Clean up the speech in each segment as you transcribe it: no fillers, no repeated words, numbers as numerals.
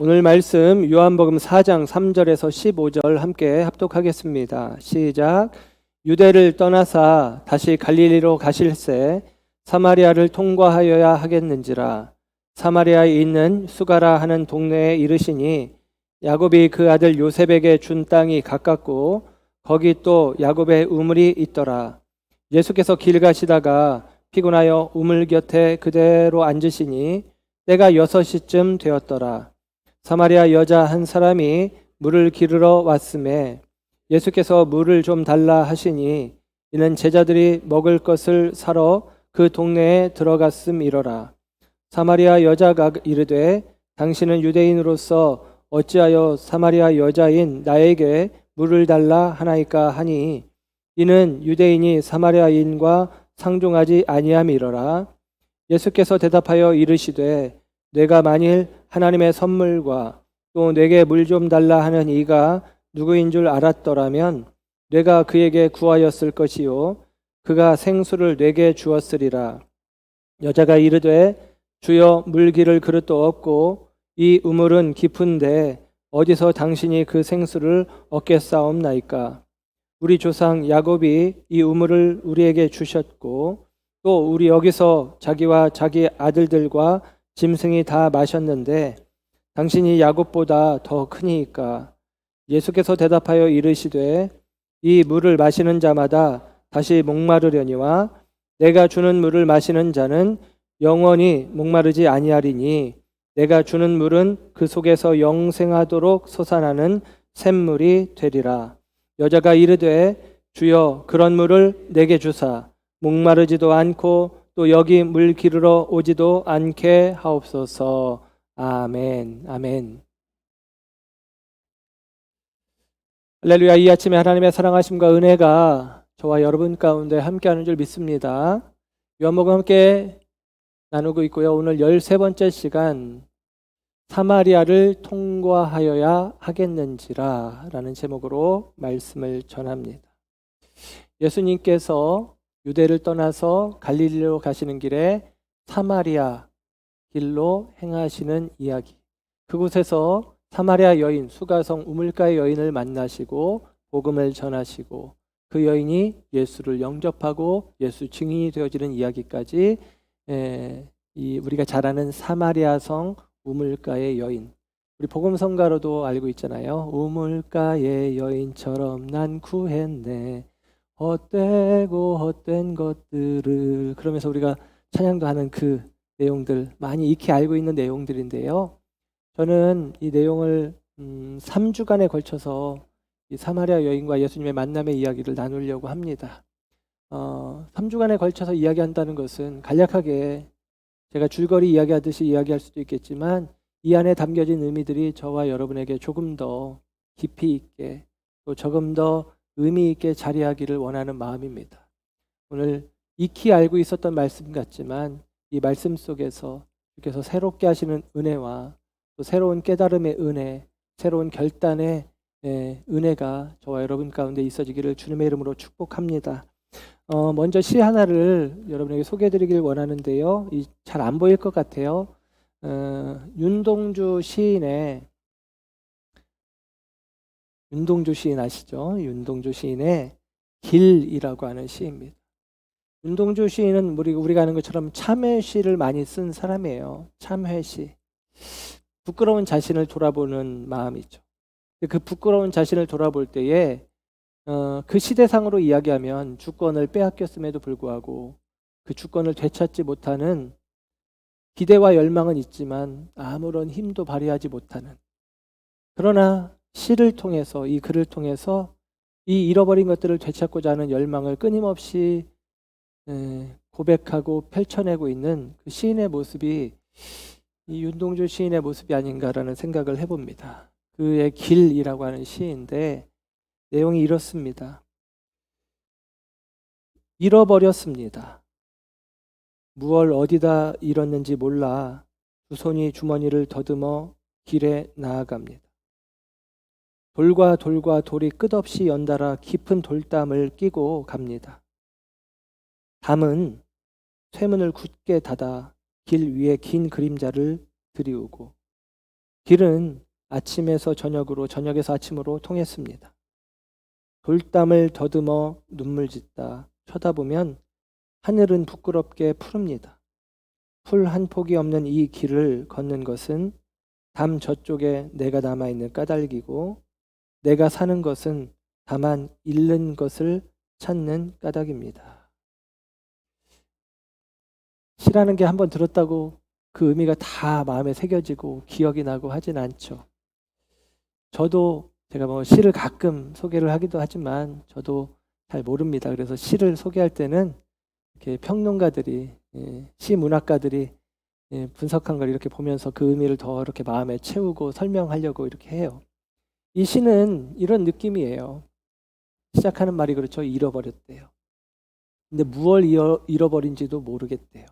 오늘 말씀 요한복음 4장 3절에서 15절 함께 합독하겠습니다. 시작. 유대를 떠나사 다시 갈릴리로 가실새 사마리아를 통과하여야 하겠는지라. 사마리아에 있는 수가라 하는 동네에 이르시니 야곱이 그 아들 요셉에게 준 땅이 가깝고 거기 또 야곱의 우물이 있더라. 예수께서 길 가시다가 피곤하여 우물 곁에 그대로 앉으시니 때가 6시쯤 되었더라. 사마리아 여자 한 사람이 물을 기르러 왔음에 예수께서 물을 좀 달라 하시니 이는 제자들이 먹을 것을 사러 그 동네에 들어갔음이러라. 사마리아 여자가 이르되 당신은 유대인으로서 어찌하여 사마리아 여자인 나에게 물을 달라 하나이까 하니 이는 유대인이 사마리아인과 상종하지 아니함이러라. 예수께서 대답하여 이르시되 내가 만일 하나님의 선물과 또 내게 물 좀 달라 하는 이가 누구인 줄 알았더라면 내가 그에게 구하였을 것이요 그가 생수를 내게 주었으리라. 여자가 이르되 주여 물 기를 그릇도 없고 이 우물은 깊은데 어디서 당신이 그 생수를 얻겠사옵나이까. 우리 조상 야곱이 이 우물을 우리에게 주셨고 또 우리 여기서 자기와 자기 아들들과 짐승이 다 마셨는데 당신이 야곱보다 더 크니이까. 예수께서 대답하여 이르시되 이 물을 마시는 자마다 다시 목마르려니와 내가 주는 물을 마시는 자는 영원히 목마르지 아니하리니 내가 주는 물은 그 속에서 영생하도록 솟아나는 샘물이 되리라. 여자가 이르되 주여 그런 물을 내게 주사 목마르지도 않고 또 여기 물 기르러 오지도 않게 하옵소서. 아멘. 아멘. 할렐루야. 이 아침에 하나님의 사랑하심과 은혜가 저와 여러분 가운데 함께하는 줄 믿습니다. 요한복음 함께 나누고 있고요. 오늘 13번째 시간 사마리아를 통과하여야 하겠는지라 라는 제목으로 말씀을 전합니다. 예수님께서 유대를 떠나서 갈릴리로 가시는 길에 사마리아 길로 행하시는 이야기. 그곳에서 사마리아 여인, 수가성 우물가의 여인을 만나시고 복음을 전하시고 그 여인이 예수를 영접하고 예수 증인이 되어지는 이야기까지 우리가 잘 아는 사마리아성 우물가의 여인. 우리 복음성가로도 알고 있잖아요. 우물가의 여인처럼 난 구했네. 헛되고 헛된 것들을. 그러면서 우리가 찬양도 하는 그 내용들 많이 익히 알고 있는 내용들인데요. 저는 이 내용을 3주간에 걸쳐서 이 사마리아 여인과 예수님의 만남의 이야기를 나누려고 합니다. 3주간에 걸쳐서 이야기한다는 것은 간략하게 제가 줄거리 이야기하듯이 이야기할 수도 있겠지만 이 안에 담겨진 의미들이 저와 여러분에게 조금 더 깊이 있게 또 조금 더 의미 있게 자리하기를 원하는 마음입니다. 오늘 익히 알고 있었던 말씀 같지만 이 말씀 속에서 주께서 새롭게 하시는 은혜와 또 새로운 깨달음의 은혜, 새로운 결단의 은혜가 저와 여러분 가운데 있어지기를 주님의 이름으로 축복합니다. 먼저 시 하나를 여러분에게 소개해드리길 원하는데요. 잘 안 보일 것 같아요. 윤동주 시인 아시죠? 윤동주 시인의 길이라고 하는 시입니다. 윤동주 시인은 우리가 아는 것처럼 참회시를 많이 쓴 사람이에요. 참회시. 부끄러운 자신을 돌아보는 마음이죠. 그 부끄러운 자신을 돌아볼 때에 그 시대상으로 이야기하면 주권을 빼앗겼음에도 불구하고 그 주권을 되찾지 못하는 기대와 열망은 있지만 아무런 힘도 발휘하지 못하는, 그러나 시를 통해서, 이 글을 통해서 이 잃어버린 것들을 되찾고자 하는 열망을 끊임없이 고백하고 펼쳐내고 있는 그 시인의 모습이 이 윤동주 시인의 모습이 아닌가라는 생각을 해봅니다. 그의 길이라고 하는 시인데 내용이 이렇습니다. 잃어버렸습니다. 무얼 어디다 잃었는지 몰라 두 손이 주머니를 더듬어 길에 나아갑니다. 돌과 돌이 끝없이 연달아 깊은 돌담을 끼고 갑니다. 담은 쇠문을 굳게 닫아 길 위에 긴 그림자를 들이우고 길은 아침에서 저녁으로, 저녁에서 아침으로 통했습니다. 돌담을 더듬어 눈물 짓다 쳐다보면 하늘은 부끄럽게 푸릅니다. 풀 한 폭이 없는 이 길을 걷는 것은 담 저쪽에 내가 남아있는 까닭이고, 내가 사는 것은 다만 잃는 것을 찾는 까닭입니다. 시라는 게 한번 들었다고 그 의미가 다 마음에 새겨지고 기억이 나고 하진 않죠. 저도 제가 뭐 시를 가끔 소개를 하기도 하지만 저도 잘 모릅니다. 그래서 시를 소개할 때는 이렇게 평론가들이, 시 문학가들이 분석한 걸 이렇게 보면서 그 의미를 더 이렇게 마음에 채우고 설명하려고 이렇게 해요. 이 시는 이런 느낌이에요. 시작하는 말이 그렇죠. 잃어버렸대요. 근데 무얼 잃어버린지도 모르겠대요.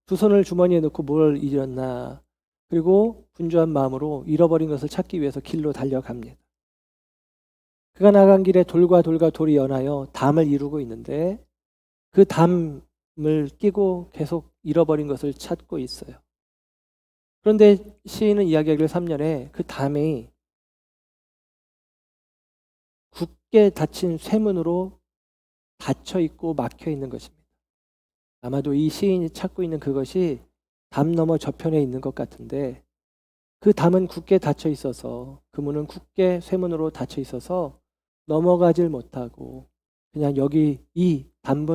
두 손을 주머니에 넣고 뭘 잃었나, 그리고 분주한 마음으로 잃어버린 것을 찾기 위해서 길로 달려갑니다. 그가 나간 길에 돌과 돌이 연하여 담을 이루고 있는데 그 담을 끼고 계속 잃어버린 것을 찾고 있어요. 그런데 시인은 이야기하기를 3년에 그 담이 굳게 닫힌 쇠문으로 닫혀 있고 막혀 있는 것입니다. 아마도 이 시인이 찾고 있는 그것이 담 너머 저편에 있는 것 같은데, 그 담은 굳게 닫혀 있어서, 그 문은 굳게 쇠문으로 닫혀 있어서 넘어가질 못하고 그냥 여기 이 담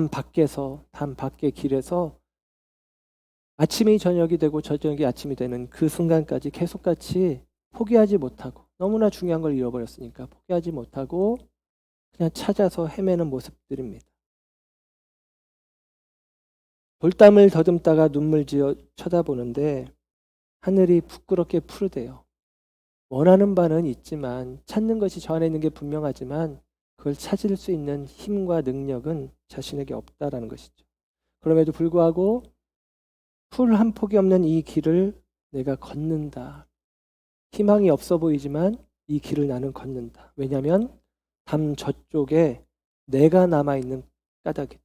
밖의 길에서 아침이 저녁이 되고 저녁이 아침이 되는 그 순간까지 계속같이 포기하지 못하고, 너무나 중요한 걸 잃어버렸으니까 포기하지 못하고 그냥 찾아서 헤매는 모습들입니다. 돌담을 더듬다가 눈물 지어 쳐다보는데 하늘이 부끄럽게 푸르대요. 원하는 바는 있지만, 찾는 것이 저 안에 있는 게 분명하지만 그걸 찾을 수 있는 힘과 능력은 자신에게 없다라는 것이죠. 그럼에도 불구하고 풀 한 폭이 없는 이 길을 내가 걷는다. 희망이 없어 보이지만 이 길을 나는 걷는다. 왜냐하면 담 저쪽에 내가 남아있는 까닭이다.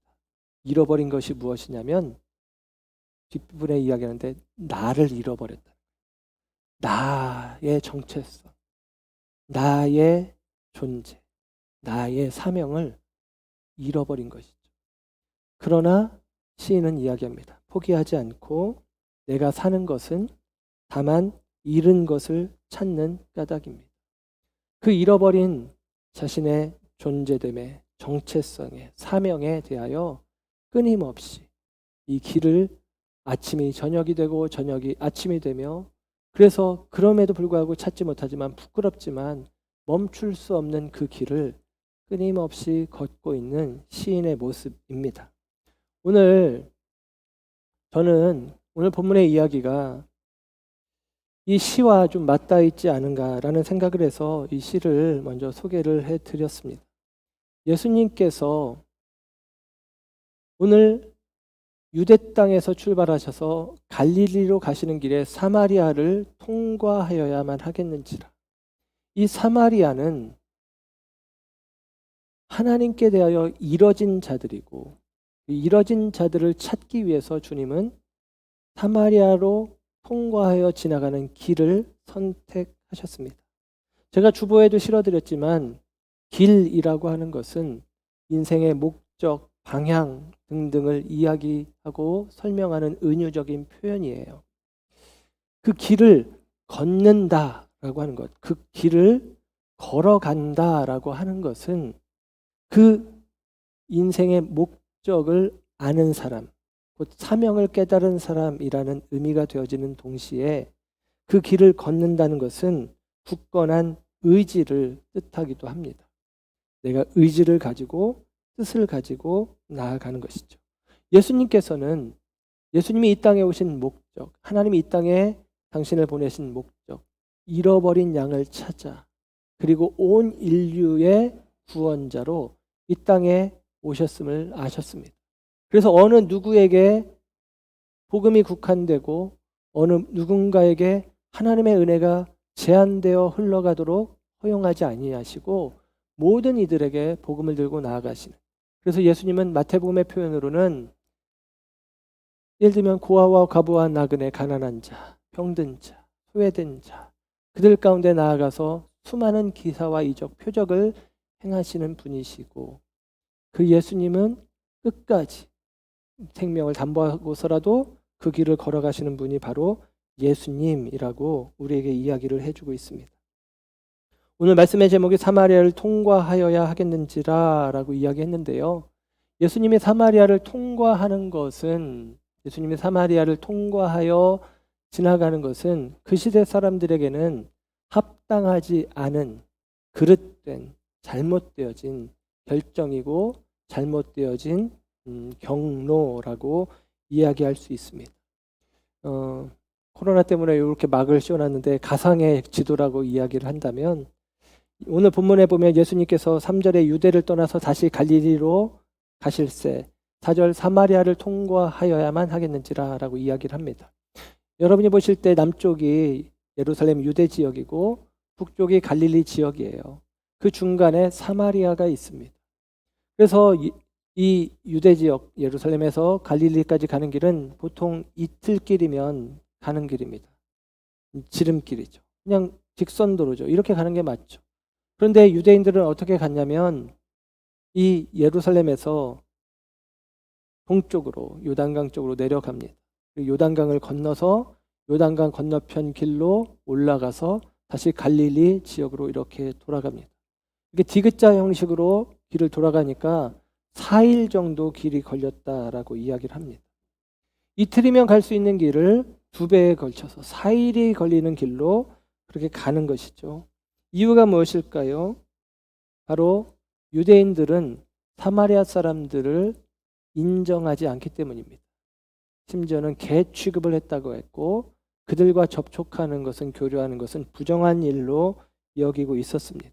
잃어버린 것이 무엇이냐면, 뒷부분에 이야기하는데 나를 잃어버렸다. 나의 정체성, 나의 존재, 나의 사명을 잃어버린 것이죠. 그러나 시인은 이야기합니다. 포기하지 않고 내가 사는 것은 다만 잃은 것을 찾는 까닭입니다. 그 잃어버린 자신의 존재됨에, 정체성에, 사명에 대하여 끊임없이 이 길을 아침이 저녁이 되고 저녁이 아침이 되며, 그래서 그럼에도 불구하고 찾지 못하지만 부끄럽지만 멈출 수 없는 그 길을 끊임없이 걷고 있는 시인의 모습입니다. 저는 오늘 본문의 이야기가 이 시와 좀 맞닿아 있지 않은가라는 생각을 해서 이 시를 먼저 소개를 해드렸습니다. 예수님께서 오늘 유대 땅에서 출발하셔서 갈릴리로 가시는 길에 사마리아를 통과하여야만 하겠는지라. 이 사마리아는 하나님께 대하여 잃어진 자들이고, 잃어진 자들을 찾기 위해서 주님은 사마리아로 통과하여 지나가는 길을 선택하셨습니다. 제가 주보에도 실어드렸지만 길이라고 하는 것은 인생의 목적, 방향 등등을 이야기하고 설명하는 은유적인 표현이에요. 그 길을 걷는다라고 하는 것, 그 길을 걸어간다라고 하는 것은 그 인생의 목적을 아는 사람, 곧 사명을 깨달은 사람이라는 의미가 되어지는 동시에, 그 길을 걷는다는 것은 굳건한 의지를 뜻하기도 합니다. 내가 의지를 가지고 뜻을 가지고 나아가는 것이죠. 예수님이 이 땅에 오신 목적, 하나님이 이 땅에 당신을 보내신 목적, 잃어버린 양을 찾아 그리고 온 인류의 구원자로 이 땅에 오셨음을 아셨습니다. 그래서 어느 누구에게 복음이 국한되고 어느 누군가에게 하나님의 은혜가 제한되어 흘러가도록 허용하지 아니하시고 모든 이들에게 복음을 들고 나아가시는. 그래서 예수님은 마태복음의 표현으로는 예를 들면 고아와 과부와 나그네, 가난한 자, 병든 자, 소외된 자, 그들 가운데 나아가서 수많은 기사와 이적, 표적을 행하시는 분이시고, 그 예수님은 끝까지 생명을 담보하고서라도 그 길을 걸어가시는 분이 바로 예수님이라고 우리에게 이야기를 해주고 있습니다. 오늘 말씀의 제목이 사마리아를 통과하여야 하겠는지라 라고 이야기했는데요. 예수님이 사마리아를 통과하는 것은, 예수님이 사마리아를 통과하여 지나가는 것은 그 시대 사람들에게는 합당하지 않은, 그릇된, 잘못되어진 결정이고 잘못되어진 경로라고 이야기할 수 있습니다. 코로나 때문에 이렇게 막을 씌워놨는데 가상의 지도라고 이야기를 한다면, 오늘 본문에 보면 예수님께서 3절에 유대를 떠나서 다시 갈릴리로 가실새, 4절 사마리아를 통과하여야만 하겠는지라 라고 이야기를 합니다. 여러분이 보실 때 남쪽이 예루살렘 유대 지역이고 북쪽이 갈릴리 지역이에요. 그 중간에 사마리아가 있습니다. 그래서 이 유대 지역 예루살렘에서 갈릴리까지 가는 길은 보통 이틀길이면 가는 길입니다. 지름길이죠. 그냥 직선도로죠. 이렇게 가는 게 맞죠. 그런데 유대인들은 어떻게 갔냐면 이 예루살렘에서 동쪽으로 요단강 쪽으로 내려갑니다. 요단강을 건너서 요단강 건너편 길로 올라가서 다시 갈릴리 지역으로 이렇게 돌아갑니다. 이게 디귿자 형식으로 길을 돌아가니까 4일 정도 길이 걸렸다라고 이야기를 합니다. 이틀이면 갈 수 있는 길을 2배에 걸쳐서 4일이 걸리는 길로 그렇게 가는 것이죠. 이유가 무엇일까요? 바로 유대인들은 사마리아 사람들을 인정하지 않기 때문입니다. 심지어는 개 취급을 했다고 했고 그들과 접촉하는 것은, 교류하는 것은 부정한 일로 여기고 있었습니다.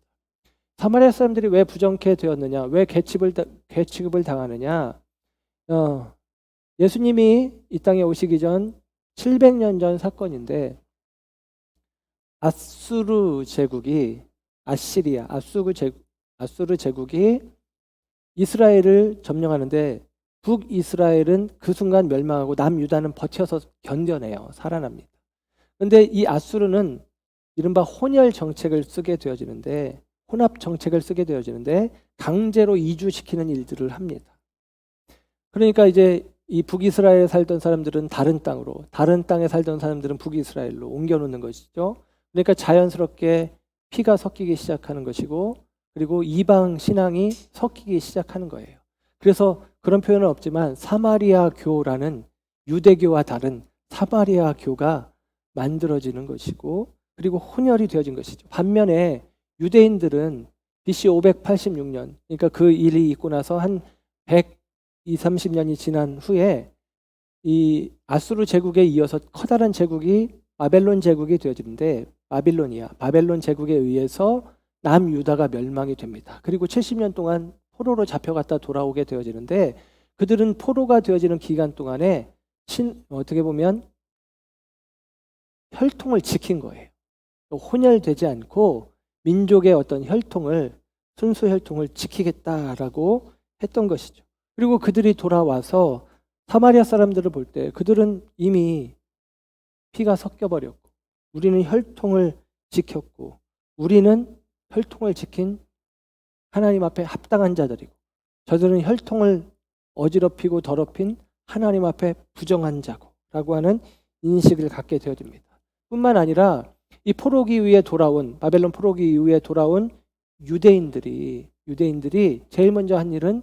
사마리아 사람들이 왜 부정케 되었느냐, 왜 개 취급을 당하느냐? 예수님이 이 땅에 오시기 전 700년 전 사건인데, 아수르 제국이, 아수르 제국이 이스라엘을 점령하는데 북이스라엘은 그 순간 멸망하고 남유다는 버텨서 견뎌내요. 살아납니다. 그런데 이 아수르는 이른바 혼혈 정책을 쓰게 되어지는데, 혼합 정책을 쓰게 되어지는데 강제로 이주시키는 일들을 합니다. 그러니까 이제 이 북이스라엘에 살던 사람들은 다른 땅으로, 다른 땅에 살던 사람들은 북이스라엘로 옮겨놓는 것이죠. 그러니까 자연스럽게 피가 섞이기 시작하는 것이고, 그리고 이방 신앙이 섞이기 시작하는 거예요. 그래서 그런 표현은 없지만 사마리아 교라는, 유대교와 다른 사마리아 교가 만들어지는 것이고, 그리고 혼혈이 되어진 것이죠. 반면에 유대인들은 BC 586년, 그러니까 그 일이 있고 나서 한 120-30년이 지난 후에 이 아수르 제국에 이어서 커다란 제국이 바벨론 제국이 되어지는데, 바벨론 제국에 의해서 남유다가 멸망이 됩니다. 그리고 70년 동안 포로로 잡혀갔다 돌아오게 되어지는데, 그들은 포로가 되어지는 기간 동안에 어떻게 보면 혈통을 지킨 거예요. 혼혈되지 않고 민족의 어떤 혈통을, 순수 혈통을 지키겠다라고 했던 것이죠. 그리고 그들이 돌아와서 사마리아 사람들을 볼 때 그들은 이미 피가 섞여버렸고, 우리는 혈통을 지켰고, 우리는 혈통을 지킨 하나님 앞에 합당한 자들이고, 저들은 혈통을 어지럽히고 더럽힌 하나님 앞에 부정한 자고 라고 하는 인식을 갖게 되어집니다. 뿐만 아니라 이 포로기 위에 돌아온, 바벨론 포로기 이후에 돌아온 유대인들이 제일 먼저 한 일은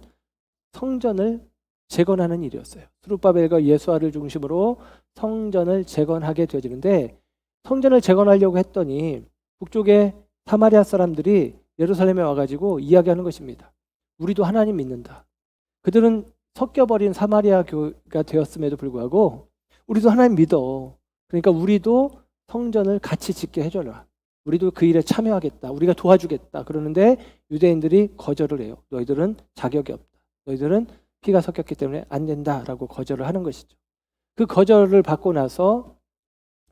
성전을 재건하는 일이었어요. 스룹바벨과 예수아를 중심으로 성전을 재건하게 되어지는데, 성전을 재건하려고 했더니 북쪽의 사마리아 사람들이 예루살렘에 와가지고 이야기하는 것입니다. 우리도 하나님 믿는다. 그들은 섞여버린 사마리아 교가 되었음에도 불구하고 우리도 하나님 믿어. 그러니까 우리도 성전을 같이 짓게 해줘라. 우리도 그 일에 참여하겠다. 우리가 도와주겠다. 그러는데 유대인들이 거절을 해요. 너희들은 자격이 없다. 너희들은 피가 섞였기 때문에 안 된다라고 거절을 하는 것이죠. 그 거절을 받고 나서,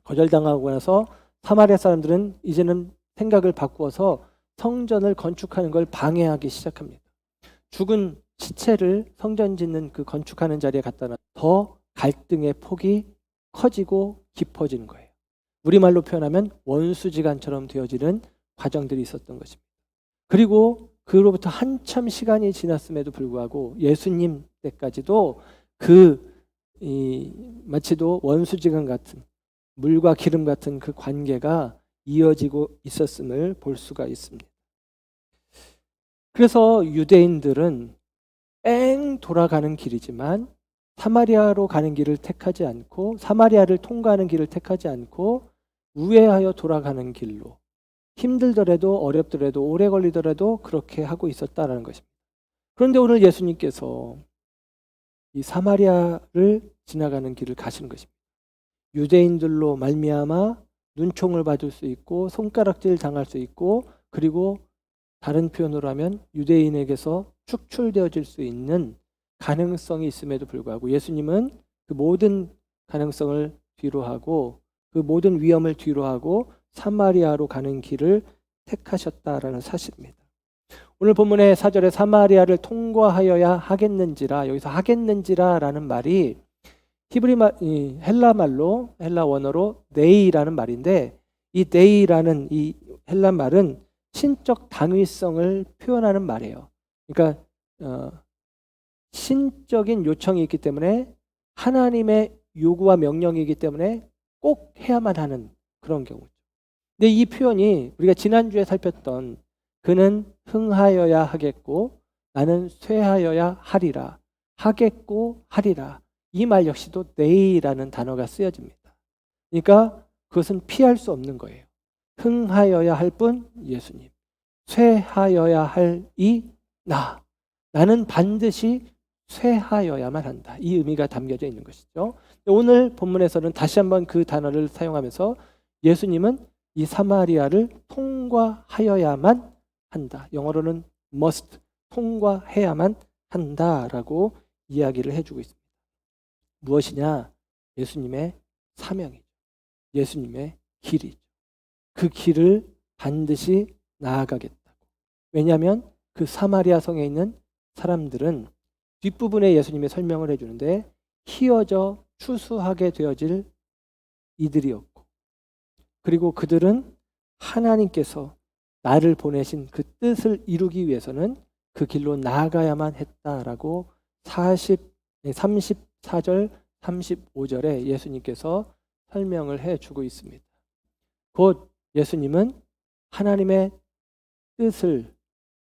거절당하고 나서 사마리아 사람들은 이제는 생각을 바꾸어서 성전을 건축하는 걸 방해하기 시작합니다. 죽은 시체를 성전 짓는 그 건축하는 자리에 갖다 놔 더 갈등의 폭이 커지고 깊어지는 거예요. 우리말로 표현하면 원수지간처럼 되어지는 과정들이 있었던 것입니다. 그리고 그로부터 한참 시간이 지났음에도 불구하고 예수님 때까지도 마치도 원수지간 같은 물과 기름 같은 그 관계가 이어지고 있었음을 볼 수가 있습니다. 그래서 유대인들은 뺑 돌아가는 길이지만 사마리아로 가는 길을 택하지 않고 사마리아를 통과하는 길을 택하지 않고 우회하여 돌아가는 길로 힘들더라도 어렵더라도 오래 걸리더라도 그렇게 하고 있었다라는 것입니다. 그런데 오늘 예수님께서 이 사마리아를 지나가는 길을 가시는 것입니다. 유대인들로 말미암아 눈총을 받을 수 있고 손가락질 당할 수 있고 그리고 다른 표현으로 하면 유대인에게서 축출되어질 수 있는 가능성이 있음에도 불구하고 예수님은 그 모든 가능성을 뒤로하고 그 모든 위험을 뒤로하고 사마리아로 가는 길을 택하셨다라는 사실입니다. 오늘 본문의 4절에 사마리아를 통과하여야 하겠는지라, 여기서 하겠는지라라는 말이 헬라 원어로 네이라는 말인데, 이 네이라는 이 헬라 말은 신적 당위성을 표현하는 말이에요. 그러니까 신적인 요청이 있기 때문에 하나님의 요구와 명령이기 때문에 꼭 해야만 하는 그런 경우죠. 근데 이 표현이 우리가 지난주에 살폈던 그는 흥하여야 하겠고 나는 쇠하여야 하리라, 하겠고 하리라, 이 말 역시도 네이라는 단어가 쓰여집니다. 그러니까 그것은 피할 수 없는 거예요. 흥하여야 할 분 예수님, 쇠하여야 할 이 나는 반드시 쇠하여야만 한다. 이 의미가 담겨져 있는 것이죠. 오늘 본문에서는 다시 한번 그 단어를 사용하면서 예수님은 이 사마리아를 통과하여야만 한다. 영어로는 must, 통과해야만 한다라고 이야기를 해주고 있습니다. 무엇이냐? 예수님의 사명이죠. 예수님의 길이죠. 그 길을 반드시 나아가겠다고. 왜냐하면 그 사마리아 성에 있는 사람들은 뒷부분에 예수님이 설명을 해주는데 희어져 추수하게 되어질 이들이었고, 그리고 그들은 하나님께서 나를 보내신 그 뜻을 이루기 위해서는 그 길로 나아가야만 했다라고 34절 35절에 예수님께서 설명을 해주고 있습니다. 곧 예수님은 하나님의 뜻을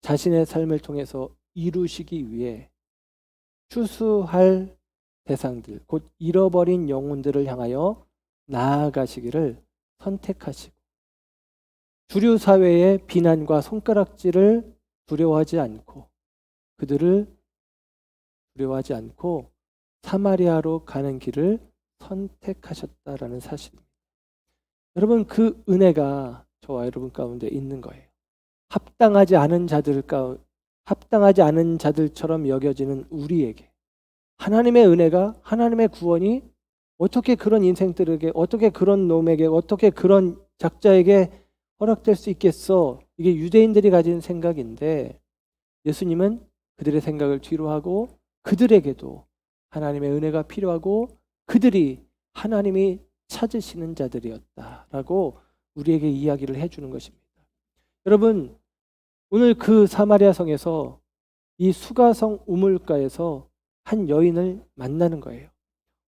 자신의 삶을 통해서 이루시기 위해 추수할 대상들, 곧 잃어버린 영혼들을 향하여 나아가시기를 선택하시고, 주류 사회의 비난과 손가락질을 두려워하지 않고, 그들을 두려워하지 않고 사마리아로 가는 길을 선택하셨다라는 사실입니다. 여러분, 그 은혜가 저와 여러분 가운데 있는 거예요. 합당하지 않은 자들처럼 여겨지는 우리에게 하나님의 은혜가, 하나님의 구원이 어떻게 그런 인생들에게, 어떻게 그런 놈에게, 어떻게 그런 작자에게 허락될 수 있겠어? 이게 유대인들이 가진 생각인데 예수님은 그들의 생각을 뒤로하고 그들에게도 하나님의 은혜가 필요하고 그들이 하나님이 찾으시는 자들이었다라고 우리에게 이야기를 해주는 것입니다. 여러분, 오늘 그 사마리아 성에서 이 수가성 우물가에서 한 여인을 만나는 거예요.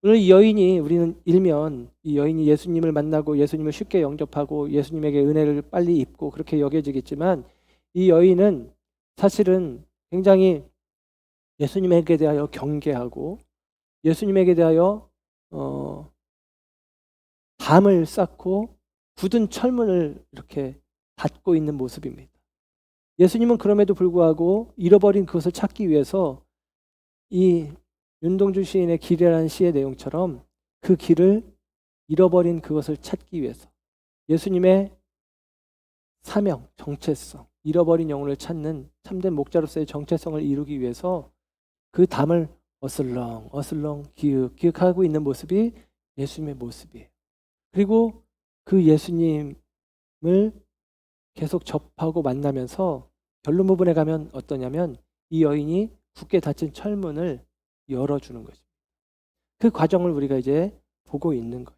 오늘 이 여인이, 우리는 일면 이 여인이 예수님을 만나고 예수님을 쉽게 영접하고 예수님에게 은혜를 빨리 입고 그렇게 여겨지겠지만, 이 여인은 사실은 굉장히 예수님에게 대하여 경계하고 예수님에게 대하여 담을 쌓고 굳은 철문을 이렇게 닫고 있는 모습입니다. 예수님은 그럼에도 불구하고 잃어버린 그것을 찾기 위해서 이 윤동주 시인의 길이라는 시의 내용처럼 그 길을, 잃어버린 그것을 찾기 위해서 예수님의 사명, 정체성, 잃어버린 영혼을 찾는 참된 목자로서의 정체성을 이루기 위해서 그 담을 어슬렁 기억하고 있는 모습이 예수님의 모습이에요. 그리고 그 예수님을 계속 접하고 만나면서 결론 부분에 가면 어떠냐면 이 여인이 굳게 닫힌 철문을 열어주는 것입니다. 그 과정을 우리가 이제 보고 있는 거예요.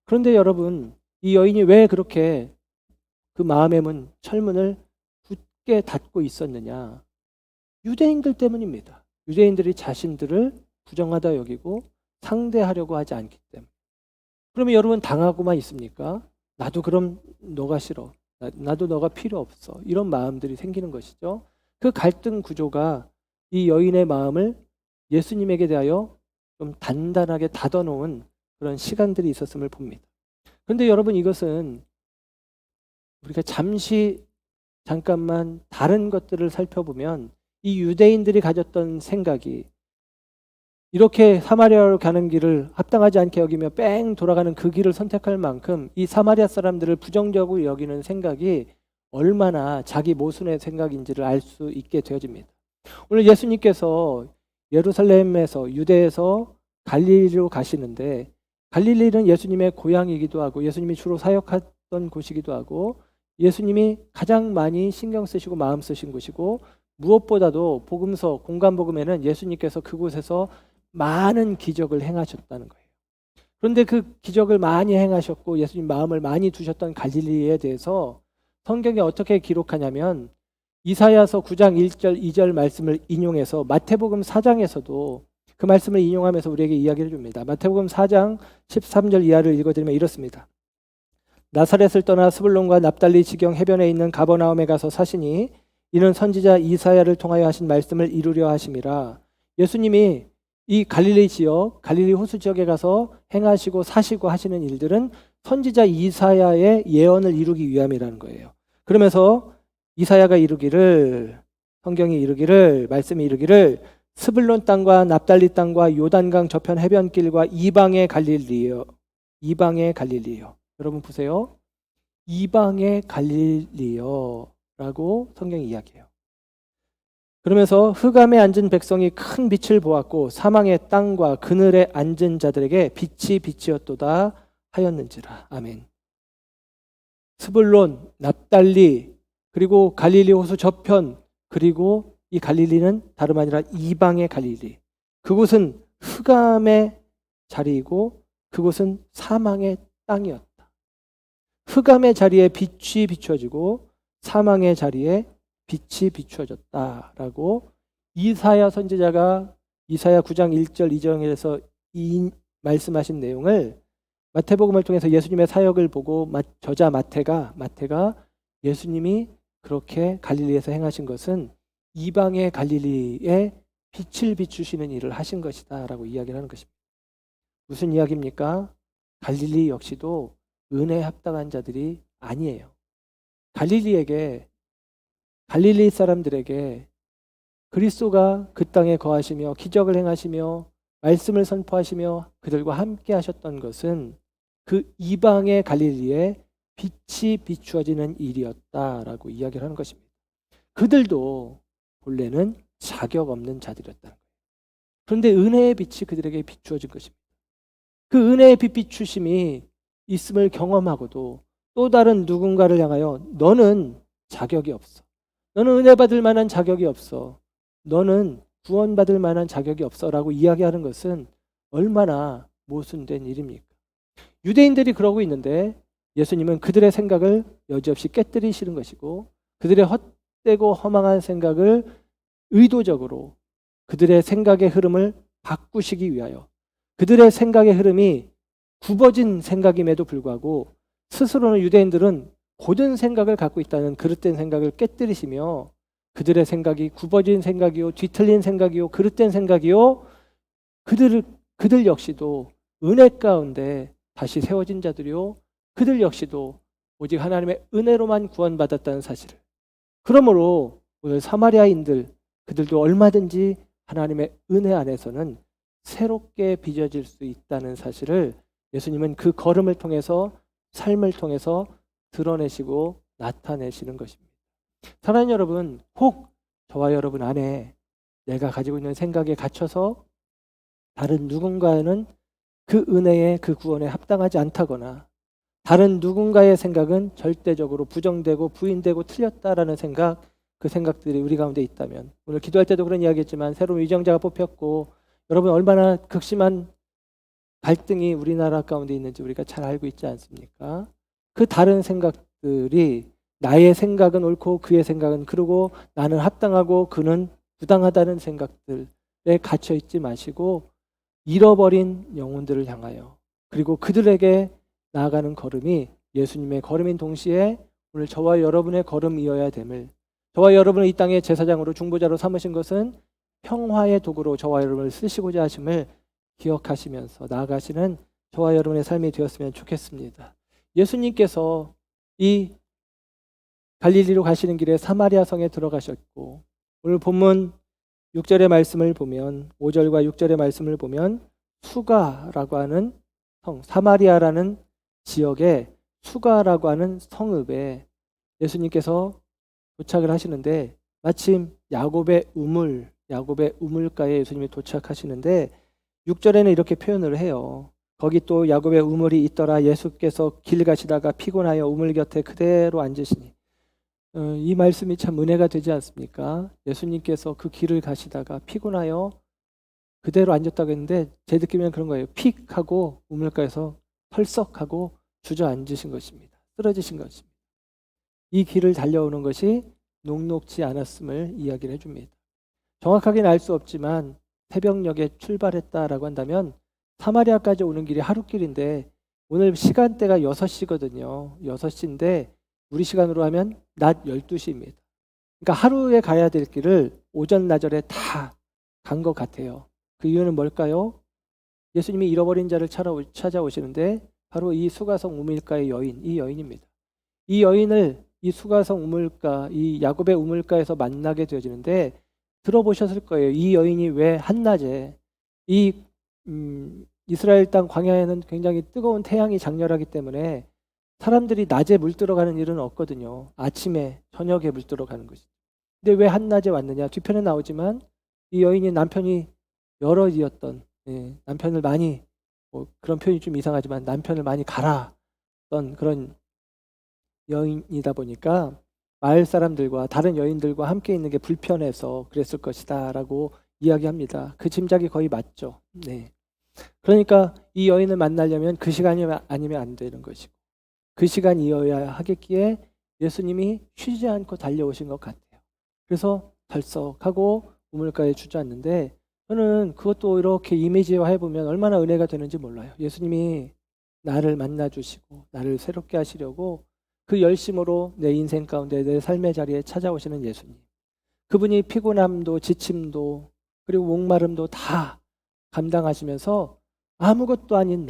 그런데 여러분, 이 여인이 왜 그렇게 그 마음의 문, 철문을 굳게 닫고 있었느냐? 유대인들 때문입니다. 유대인들이 자신들을 부정하다 여기고 상대하려고 하지 않기 때문에. 그러면 여러분 당하고만 있습니까? 나도 그럼 너가 싫어. 나도 너가 필요 없어. 이런 마음들이 생기는 것이죠. 그 갈등 구조가 이 여인의 마음을 예수님에게 대하여 좀 단단하게 닫아놓은 그런 시간들이 있었음을 봅니다. 그런데 여러분 이것은 우리가 잠깐만 다른 것들을 살펴보면 이 유대인들이 가졌던 생각이 이렇게 사마리아로 가는 길을 합당하지 않게 여기며 뺑 돌아가는 그 길을 선택할 만큼 이 사마리아 사람들을 부정적으로 여기는 생각이 얼마나 자기 모순의 생각인지를 알 수 있게 되어집니다. 오늘 예수님께서 예루살렘에서 유대에서 갈릴리로 가시는데 갈릴리는 예수님의 고향이기도 하고 예수님이 주로 사역했던 곳이기도 하고 예수님이 가장 많이 신경 쓰시고 마음 쓰신 곳이고 무엇보다도 복음서 공간복음에는 예수님께서 그곳에서 많은 기적을 행하셨다는 거예요. 그런데 그 기적을 많이 행하셨고 예수님 마음을 많이 두셨던 갈릴리에 대해서 성경이 어떻게 기록하냐면 이사야서 9장 1절 2절 말씀을 인용해서 마태복음 4장에서도 그 말씀을 인용하면서 우리에게 이야기를 줍니다. 마태복음 4장 13절 이하를 읽어드리면 이렇습니다. 나사렛을 떠나 스불론과 납달리 지경 해변에 있는 가버나움에 가서 사시니 이는 선지자 이사야를 통하여 하신 말씀을 이루려 하심이라. 예수님이 이 갈릴리 지역, 갈릴리 호수 지역에 가서 행하시고 사시고 하시는 일들은 선지자 이사야의 예언을 이루기 위함이라는 거예요. 그러면서 이사야가 이루기를, 성경이 이루기를, 말씀이 이루기를 스불론 땅과 납달리 땅과 요단강 저편 해변길과 이방의 갈릴리요. 이방의 갈릴리요. 여러분 보세요. 이방의 갈릴리요 라고 성경이 이야기해요. 그러면서 흑암에 앉은 백성이 큰 빛을 보았고 사망의 땅과 그늘에 앉은 자들에게 빛이 빛이었도다 하였는지라. 아멘. 스불론, 납달리, 그리고 갈릴리 호수 저편, 그리고 이 갈릴리는 다름 아니라 이방의 갈릴리. 그곳은 흑암의 자리이고 그곳은 사망의 땅이었다. 흑암의 자리에 빛이 비춰지고 사망의 자리에 빛이 비춰졌다라고 이사야 선지자가 이사야 9장 1절 2절에서 이 말씀하신 내용을 마태복음을 통해서 예수님의 사역을 보고 저자 마태가 예수님이 그렇게 갈릴리에서 행하신 것은 이방의 갈릴리에 빛을 비추시는 일을 하신 것이다라고 이야기를 하는 것입니다. 무슨 이야기입니까? 갈릴리 역시도 은혜에 합당한 자들이 아니에요. 갈릴리 사람들에게 그리스도가 그 땅에 거하시며 기적을 행하시며 말씀을 선포하시며 그들과 함께 하셨던 것은 그 이방의 갈릴리에 빛이 비추어지는 일이었다라고 이야기를 하는 것입니다. 그들도 본래는 자격 없는 자들이었다는 거예요. 그런데 은혜의 빛이 그들에게 비추어진 것입니다. 그 은혜의 빛 비추심이 있음을 경험하고도 또 다른 누군가를 향하여 너는 자격이 없어. 너는 은혜 받을 만한 자격이 없어. 너는 구원받을 만한 자격이 없어 라고 이야기하는 것은 얼마나 모순된 일입니까? 유대인들이 그러고 있는데 예수님은 그들의 생각을 여지없이 깨뜨리시는 것이고 그들의 헛되고 허망한 생각을 의도적으로 그들의 생각의 흐름을 바꾸시기 위하여 그들의 생각의 흐름이 굽어진 생각임에도 불구하고 스스로는 유대인들은 고든 생각을 갖고 있다는 그릇된 생각을 깨뜨리시며 그들의 생각이 굽어진 생각이요 뒤틀린 생각이요 그릇된 생각이요 그들 역시도 은혜 가운데 다시 세워진 자들이요 그들 역시도 오직 하나님의 은혜로만 구원받았다는 사실을 그러므로 오늘 사마리아인들 그들도 얼마든지 하나님의 은혜 안에서는 새롭게 빚어질 수 있다는 사실을 예수님은 그 걸음을 통해서 삶을 통해서 드러내시고 나타내시는 것입니다. 사랑하는 여러분, 혹 저와 여러분 안에 내가 가지고 있는 생각에 갇혀서 다른 누군가는 그 은혜에 그 구원에 합당하지 않다거나 다른 누군가의 생각은 절대적으로 부정되고 부인되고 틀렸다라는 생각, 그 생각들이 우리 가운데 있다면 오늘 기도할 때도 그런 이야기했지만 새로운 위정자가 뽑혔고 여러분 얼마나 극심한 갈등이 우리나라 가운데 있는지 우리가 잘 알고 있지 않습니까? 그 다른 생각들이 나의 생각은 옳고 그의 생각은 그르고 나는 합당하고 그는 부당하다는 생각들에 갇혀 있지 마시고 잃어버린 영혼들을 향하여 그리고 그들에게 나아가는 걸음이 예수님의 걸음인 동시에 오늘 저와 여러분의 걸음이어야 됨을, 저와 여러분을 이 땅의 제사장으로 중보자로 삼으신 것은 평화의 도구로 저와 여러분을 쓰시고자 하심을 기억하시면서 나아가시는 저와 여러분의 삶이 되었으면 좋겠습니다. 예수님께서 이 갈릴리로 가시는 길에 사마리아 성에 들어가셨고, 오늘 본문 6절의 말씀을 보면, 5절과 6절의 말씀을 보면 수가라고 하는 성, 사마리아라는 지역에 수가라고 하는 성읍에 예수님께서 도착을 하시는데, 마침 야곱의 우물가에 예수님이 도착하시는데 6절에는 이렇게 표현을 해요. 거기 또 야곱의 우물이 있더라. 예수께서 길 가시다가 피곤하여 우물 곁에 그대로 앉으시니. 이 말씀이 참 은혜가 되지 않습니까? 예수님께서 그 길을 가시다가 피곤하여 그대로 앉았다고 했는데 제 느낌에는 그런 거예요. 픽 하고 우물가에서 펄썩하고 주저앉으신 것입니다. 쓰러지신 것입니다. 이 길을 달려오는 것이 녹록지 않았음을 이야기를 해줍니다. 정확하게는 알 수 없지만 새벽녘에 출발했다라고 한다면 사마리아까지 오는 길이 하루길인데 오늘 시간대가 6시거든요. 6시인데 우리 시간으로 하면 낮 12시입니다. 그러니까 하루에 가야 될 길을 오전 나절에 다 간 것 같아요. 그 이유는 뭘까요? 예수님이 잃어버린 자를 찾아오시는데 바로 이 수가성 우물가의 여인, 이 여인입니다. 이 여인을 이 수가성 우물가, 이 야곱의 우물가에서 만나게 되어지는데 들어보셨을 거예요. 이 여인이 왜 한낮에 이 이스라엘 땅 광야에는 굉장히 뜨거운 태양이 장렬하기 때문에 사람들이 낮에 물 들어가는 일은 없거든요. 아침에 저녁에 물 들어가는 것이죠. 근데 왜 한낮에 왔느냐? 뒤편에 나오지만 이 여인이 남편이 여럿이었던, 남편을 많이, 그런 표현이 좀 이상하지만 남편을 많이 갈았던 그런 여인이다 보니까 마을 사람들과 다른 여인들과 함께 있는 게 불편해서 그랬을 것이다 라고 이야기합니다. 그 짐작이 거의 맞죠. 네. 그러니까 이 여인을 만나려면 그 시간이 아니면 안 되는 것이고 그 시간이어야 하겠기에 예수님이 쉬지 않고 달려오신 것 같아요. 그래서 덜썩하고 우물가에 주저앉는데 저는 그것도 이렇게 이미지화 해보면 얼마나 은혜가 되는지 몰라요. 예수님이 나를 만나주시고 나를 새롭게 하시려고 그 열심으로 내 인생 가운데 내 삶의 자리에 찾아오시는 예수님. 그분이 피곤함도 지침도 그리고 목마름도 다 감당하시면서 아무것도 아닌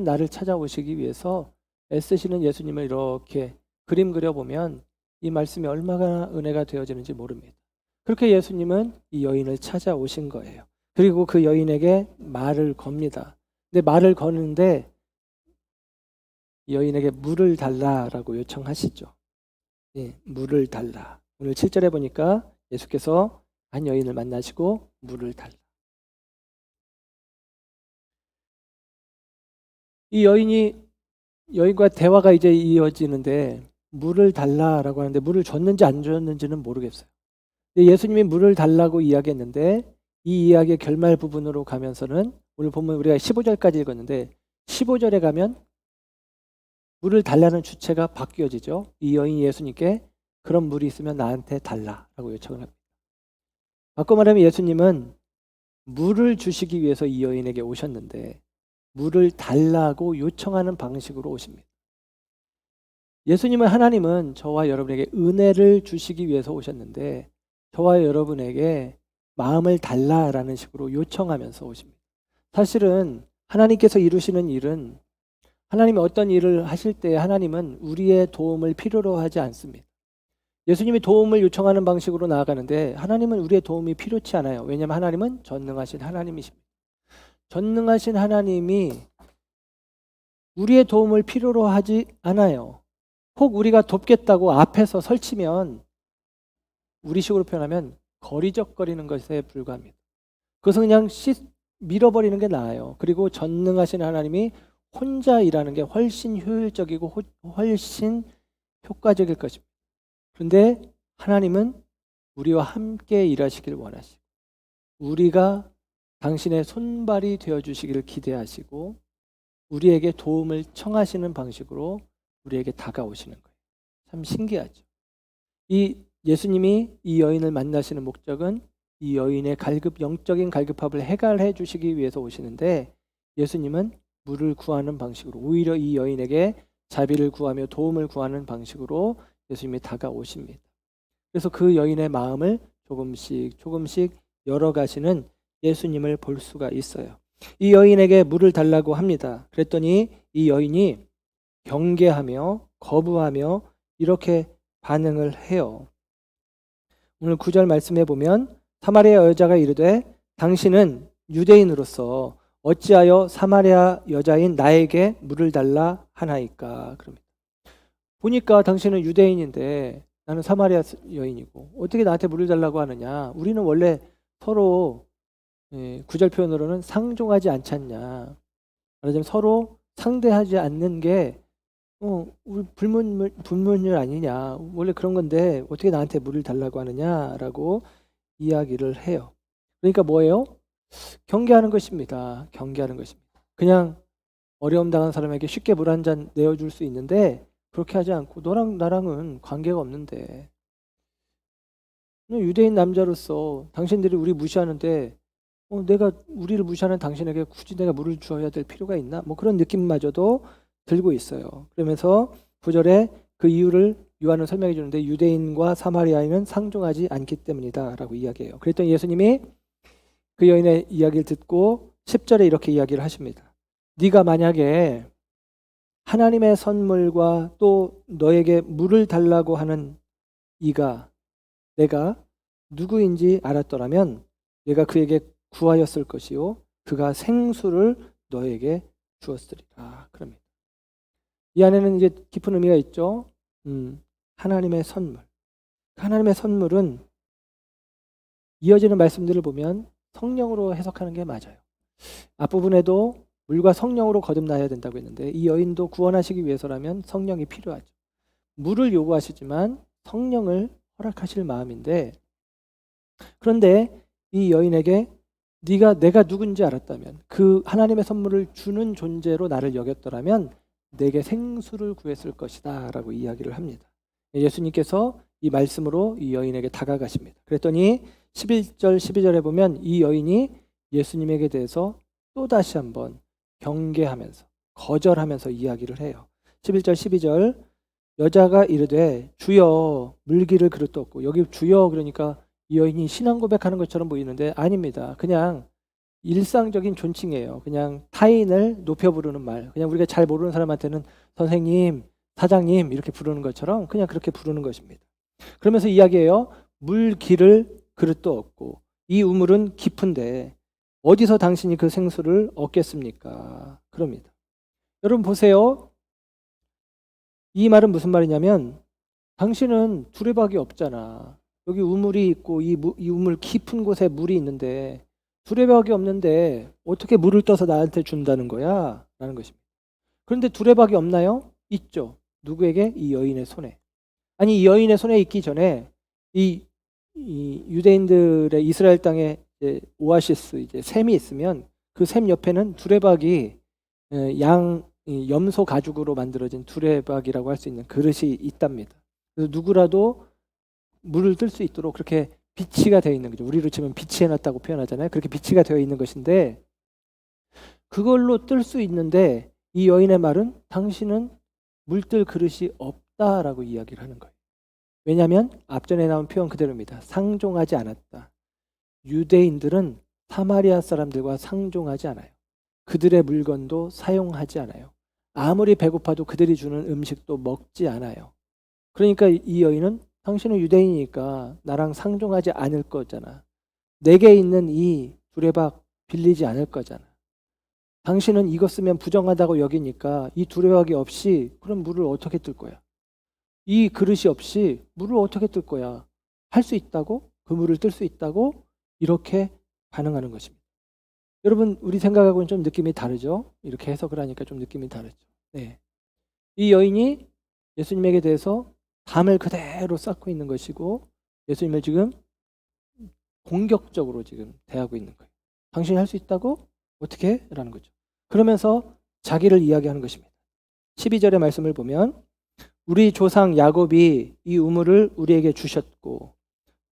나를 찾아오시기 위해서 애쓰시는 예수님을 이렇게 그림 그려보면 이 말씀이 얼마나 은혜가 되어지는지 모릅니다. 그렇게 예수님은 이 여인을 찾아오신 거예요. 그리고 그 여인에게 말을 겁니다. 근데 말을 거는데 여인에게 물을 달라라고 요청하시죠. 예, 물을 달라. 오늘 7절에 보니까 예수께서 한 여인을 만나시고 물을 달라. 이 여인과 대화가 이제 이어지는데 물을 달라라고 하는데 물을 줬는지 안 줬는지는 모르겠어요. 예수님이 물을 달라고 이야기했는데 이 이야기의 결말 부분으로 가면서는 오늘 보면 우리가 15절까지 읽었는데 15절에 가면 물을 달라는 주체가 바뀌어지죠. 이 여인이 예수님께 그런 물이 있으면 나한테 달라라고 요청을 합니다. 바꿔 말하면 예수님은 물을 주시기 위해서 이 여인에게 오셨는데 물을 달라고 요청하는 방식으로 오십니다. 예수님은 하나님은 저와 여러분에게 은혜를 주시기 위해서 오셨는데 저와 여러분에게 마음을 달라라는 식으로 요청하면서 오십니다. 사실은 하나님께서 이루시는 일은 하나님이 어떤 일을 하실 때 하나님은 우리의 도움을 필요로 하지 않습니다. 예수님이 도움을 요청하는 방식으로 나아가는데 하나님은 우리의 도움이 필요치 않아요. 왜냐하면 하나님은 전능하신 하나님이십니다. 전능하신 하나님이 우리의 도움을 필요로 하지 않아요. 혹 우리가 돕겠다고 앞에서 설치면 우리식으로 표현하면 거리적거리는 것에 불과합니다. 그것은 그냥 밀어버리는 게 나아요. 그리고 전능하신 하나님이 혼자 일하는 게 훨씬 효율적이고 훨씬 효과적일 것입니다. 그런데 하나님은 우리와 함께 일하시길 원하시고 우리가 당신의 손발이 되어주시기를 기대하시고 우리에게 도움을 청하시는 방식으로 우리에게 다가오시는 거예요. 참 신기하죠. 이 예수님이 이 여인을 만나시는 목적은 이 여인의 영적인 갈급함을 해결해 주시기 위해서 오시는데, 예수님은 물을 구하는 방식으로, 오히려 이 여인에게 자비를 구하며 도움을 구하는 방식으로 예수님이 다가오십니다. 그래서 그 여인의 마음을 조금씩 조금씩 열어가시는 예수님을 볼 수가 있어요. 이 여인에게 물을 달라고 합니다. 그랬더니 이 여인이 경계하며 거부하며 이렇게 반응을 해요. 오늘 9절 말씀해 보면 사마리아 여자가 이르되 당신은 유대인으로서 어찌하여 사마리아 여자인 나에게 물을 달라 하나이까. 그럽니다. 보니까 당신은 유대인인데 나는 사마리아 여인이고 어떻게 나한테 물을 달라고 하느냐. 우리는 원래 서로 9절 표현으로는 상종하지 않잖냐. 말하자면 서로 상대하지 않는 게 우리 불문율 아니냐. 원래 그런 건데 어떻게 나한테 물을 달라고 하느냐라고 이야기를 해요. 그러니까 뭐예요? 경계하는 것입니다. 경계하는 것입니다. 그냥 어려움 당한 사람에게 쉽게 물 한 잔 내어줄 수 있는데 그렇게 하지 않고 너랑 나랑은 관계가 없는데, 유대인 남자로서 당신들이 우리 무시하는데 내가 우리를 무시하는 당신에게 굳이 내가 물을 주어야 될 필요가 있나? 뭐 그런 느낌마저도 들고 있어요. 그러면서 9절에 그 이유를 요한은 설명해 주는데 유대인과 사마리아인은 상종하지 않기 때문이다 라고 이야기해요. 그랬더니 예수님이 그 여인의 이야기를 듣고 10절에 이렇게 이야기를 하십니다. 네가 만약에 하나님의 선물과 또 너에게 물을 달라고 하는 이가 내가 누구인지 알았더라면 내가 그에게 구하였을 것이요 그가 생수를 너에게 주었으리라. 그럽니다. 이 안에는 이제 깊은 의미가 있죠. 하나님의 선물. 하나님의 선물은 이어지는 말씀들을 보면 성령으로 해석하는 게 맞아요. 앞부분에도 물과 성령으로 거듭나야 된다고 했는데 이 여인도 구원하시기 위해서라면 성령이 필요하죠. 물을 요구하시지만 성령을 허락하실 마음인데, 그런데 이 여인에게 내가 누군지 알았다면, 그 하나님의 선물을 주는 존재로 나를 여겼더라면 내게 생수를 구했을 것이다 라고 이야기를 합니다. 예수님께서 이 말씀으로 이 여인에게 다가가십니다. 그랬더니 11절 12절에 보면 이 여인이 예수님에게 대해서 또다시 한번 경계하면서 거절하면서 이야기를 해요. 11절 12절 여자가 이르되 주여 물기를 그릇도 없고, 여기 주여 그러니까 이 여인이 신앙 고백하는 것처럼 보이는데 아닙니다. 그냥 일상적인 존칭이에요. 그냥 타인을 높여 부르는 말. 그냥 우리가 잘 모르는 사람한테는 선생님, 사장님 이렇게 부르는 것처럼 그냥 그렇게 부르는 것입니다. 그러면서 이야기해요. 물기를 그릇도 없고 이 우물은 깊은데 어디서 당신이 그 생수를 얻겠습니까? 그럽니다. 여러분 보세요. 이 말은 무슨 말이냐면 당신은 두레박이 없잖아. 여기 우물이 있고 이 우물 깊은 곳에 물이 있는데 두레박이 없는데 어떻게 물을 떠서 나한테 준다는 거야? 라는 것입니다. 그런데 두레박이 없나요? 있죠. 누구에게? 이 여인의 손에. 아니 이 여인의 손에 있기 전에 이 유대인들의 이스라엘 땅에 이제 오아시스 이제 샘이 있으면 그 샘 옆에는 두레박이 염소 가죽으로 만들어진 두레박이라고 할 수 있는 그릇이 있답니다. 그래서 누구라도 물을 뜰 수 있도록 그렇게 비치가 되어 있는 거죠. 우리로 치면 비치해놨다고 표현하잖아요. 그렇게 비치가 되어 있는 것인데 그걸로 뜰 수 있는데 이 여인의 말은 당신은 물뜰 그릇이 없다라고 이야기를 하는 거예요. 왜냐하면 앞전에 나온 표현 그대로입니다. 상종하지 않았다. 유대인들은 사마리아 사람들과 상종하지 않아요. 그들의 물건도 사용하지 않아요. 아무리 배고파도 그들이 주는 음식도 먹지 않아요. 그러니까 이 여인은 당신은 유대인이니까 나랑 상종하지 않을 거잖아. 내게 있는 이 두레박 빌리지 않을 거잖아. 당신은 이거 쓰면 부정하다고 여기니까 이 두레박이 없이 그럼 물을 어떻게 뜰 거야? 이 그릇이 없이 물을 어떻게 뜰 거야? 할 수 있다고? 그 물을 뜰 수 있다고? 이렇게 반응하는 것입니다. 여러분 우리 생각하고는 좀 느낌이 다르죠? 이렇게 해석을 하니까 좀 느낌이 다르죠. 네. 이 여인이 예수님에게 대해서 담을 그대로 쌓고 있는 것이고 예수님을 지금 공격적으로 지금 대하고 있는 거예요. 당신이 할 수 있다고? 어떻게? 라는 거죠. 그러면서 자기를 이야기하는 것입니다. 12절의 말씀을 보면 우리 조상 야곱이 이 우물을 우리에게 주셨고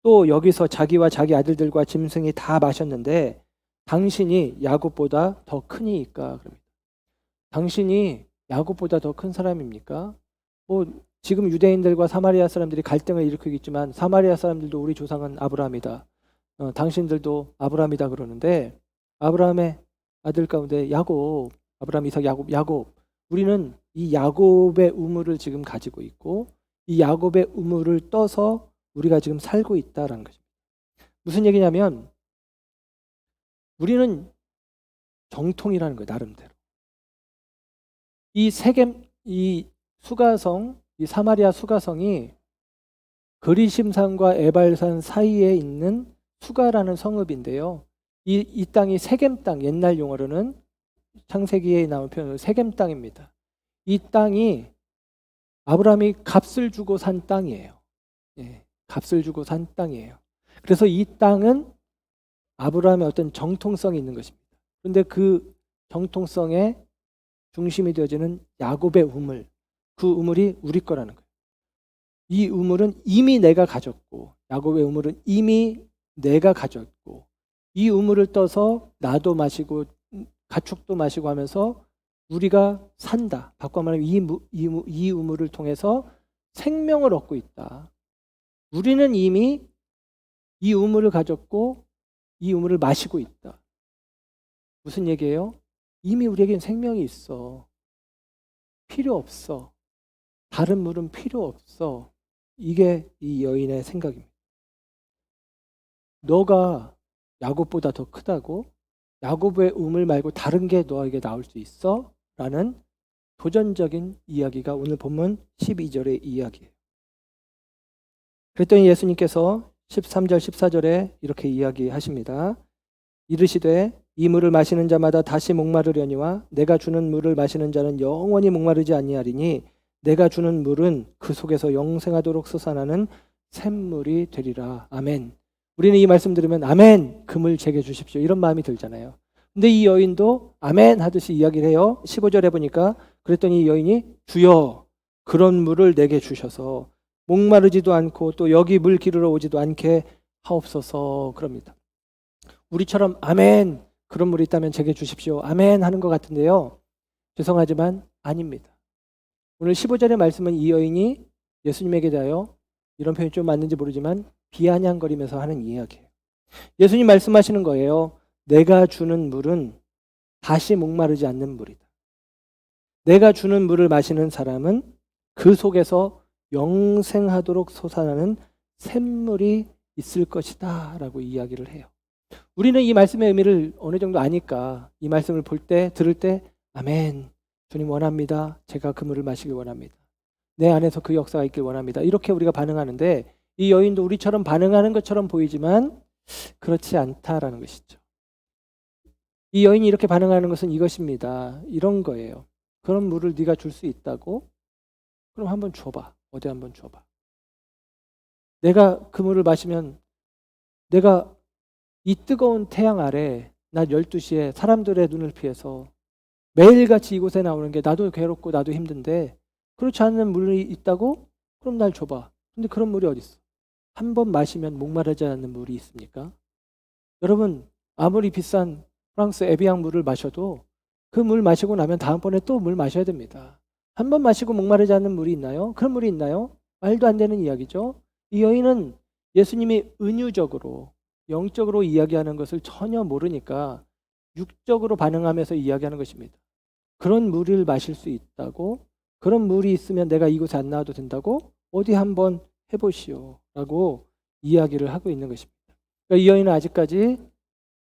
또 여기서 자기와 자기 아들들과 짐승이 다 마셨는데 당신이 야곱보다 더 크니까 그럽니다. 당신이 야곱보다 더 큰 사람입니까? 지금 유대인들과 사마리아 사람들이 갈등을 일으키고 있지만 사마리아 사람들도 우리 조상은 아브라함이다. 당신들도 아브라함이다 그러는데 아브라함의 아들 가운데 야곱, 아브라함, 이삭, 야곱. 우리는 이 야곱의 우물을 지금 가지고 있고 이 야곱의 우물을 떠서 우리가 지금 살고 있다라는 것입니다. 무슨 얘기냐면 우리는 정통이라는 거예요. 나름대로. 이 수가성, 이 사마리아 수가성이 그리심산과 에발산 사이에 있는 수가라는 성읍인데요. 이 땅이 세겜 땅, 옛날 용어로는 창세기에 나온 표현으로 세겜 땅입니다. 이 땅이 아브라함이 값을 주고 산 땅이에요. 예, 값을 주고 산 땅이에요. 그래서 이 땅은 아브라함의 어떤 정통성이 있는 것입니다. 그런데 그 정통성의 중심이 되어지는 야곱의 우물, 그 우물이 우리 거라는 거예요. 이 우물은 이미 내가 가졌고 야곱의 우물은 이미 내가 가졌고 이 우물을 떠서 나도 마시고 가축도 마시고 하면서 우리가 산다. 바꿔 말하면 이 우물을 통해서 생명을 얻고 있다. 우리는 이미 이 우물을 가졌고 이 우물을 마시고 있다. 무슨 얘기예요? 이미 우리에겐 생명이 있어. 필요 없어. 다른 물은 필요 없어. 이게 이 여인의 생각입니다. 너가 야곱보다 더 크다고? 야곱의 우물 말고 다른 게 너에게 나올 수 있어? 라는 도전적인 이야기가 오늘 본문 12절의 이야기예요. 그랬더니 예수님께서 13절 14절에 이렇게 이야기하십니다. 이르시되 이 물을 마시는 자마다 다시 목마르려니와 내가 주는 물을 마시는 자는 영원히 목마르지 아니하리니 내가 주는 물은 그 속에서 영생하도록 솟아나는 샘물이 되리라. 아멘. 우리는 이 말씀 들으면 아멘, 그 물 제게 주십시오. 이런 마음이 들잖아요. 근데 이 여인도 아멘 하듯이 이야기를 해요. 15절에 보니까 그랬더니 이 여인이 주여 그런 물을 내게 주셔서 목마르지도 않고 또 여기 물 기르러 오지도 않게 하옵소서 그럽니다. 우리처럼 아멘 그런 물이 있다면 제게 주십시오. 아멘 하는 것 같은데요. 죄송하지만 아닙니다. 오늘 15절의 말씀은 이 여인이 예수님에게 대하여 이런 표현이 좀 맞는지 모르지만 비아냥거리면서 하는 이야기예요. 예수님 말씀하시는 거예요. 내가 주는 물은 다시 목마르지 않는 물이다. 내가 주는 물을 마시는 사람은 그 속에서 영생하도록 솟아나는 샘물이 있을 것이다 라고 이야기를 해요. 우리는 이 말씀의 의미를 어느 정도 아니까 이 말씀을 볼 때, 들을 때 아멘, 주님 원합니다. 제가 그 물을 마시길 원합니다. 내 안에서 그 역사가 있길 원합니다. 이렇게 우리가 반응하는데 이 여인도 우리처럼 반응하는 것처럼 보이지만 그렇지 않다라는 것이죠. 이 여인이 이렇게 반응하는 것은 이것입니다. 이런 거예요. 그런 물을 네가 줄 수 있다고? 그럼 한번 줘봐. 어디 한번 줘봐. 내가 그 물을 마시면 내가 이 뜨거운 태양 아래 낮 12시에 사람들의 눈을 피해서 매일같이 이곳에 나오는 게 나도 괴롭고 나도 힘든데 그렇지 않은 물이 있다고? 그럼 날 줘봐. 근데 그런 물이 어디 있어? 한 번 마시면 목마르지 않는 물이 있습니까? 여러분 아무리 비싼 프랑스 에비앙 물을 마셔도 그 물 마시고 나면 다음번에 또 물 마셔야 됩니다. 한 번 마시고 목마르지 않는 물이 있나요? 그런 물이 있나요? 말도 안 되는 이야기죠. 이 여인은 예수님이 은유적으로 영적으로 이야기하는 것을 전혀 모르니까 육적으로 반응하면서 이야기하는 것입니다. 그런 물을 마실 수 있다고? 그런 물이 있으면 내가 이곳에 안 나와도 된다고? 어디 한번 해보시오 라고 이야기를 하고 있는 것입니다. 그러니까 이 여인은 아직까지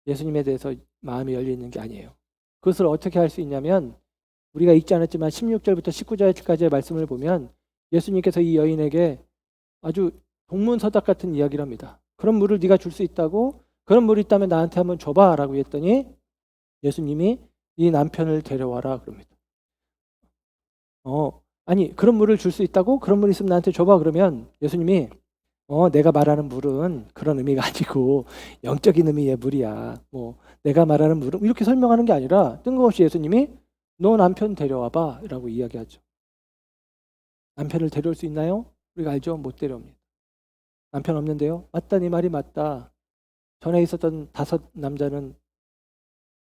예수님에 대해서 마음이 열려있는 게 아니에요. 그것을 어떻게 할 수 있냐면 우리가 읽지 않았지만 16절부터 19절까지의 말씀을 보면 예수님께서 이 여인에게 아주 동문서답 같은 이야기를 합니다. 그런 물을 네가 줄 수 있다고? 그런 물이 있다면 나한테 한번 줘봐 라고 했더니 예수님이 네 남편을 데려와라 그럽니다. 아니 그런 물을 줄 수 있다고? 그런 물 있으면 나한테 줘봐 그러면 예수님이 내가 말하는 물은 그런 의미가 아니고 영적인 의미의 물이야. 내가 말하는 물은 이렇게 설명하는 게 아니라 뜬금없이 예수님이 너 남편 데려와봐 라고 이야기하죠. 남편을 데려올 수 있나요? 우리가 알죠? 못 데려옵니다. 남편 없는데요? 맞다, 네 말이 맞다. 전에 있었던 5 남자는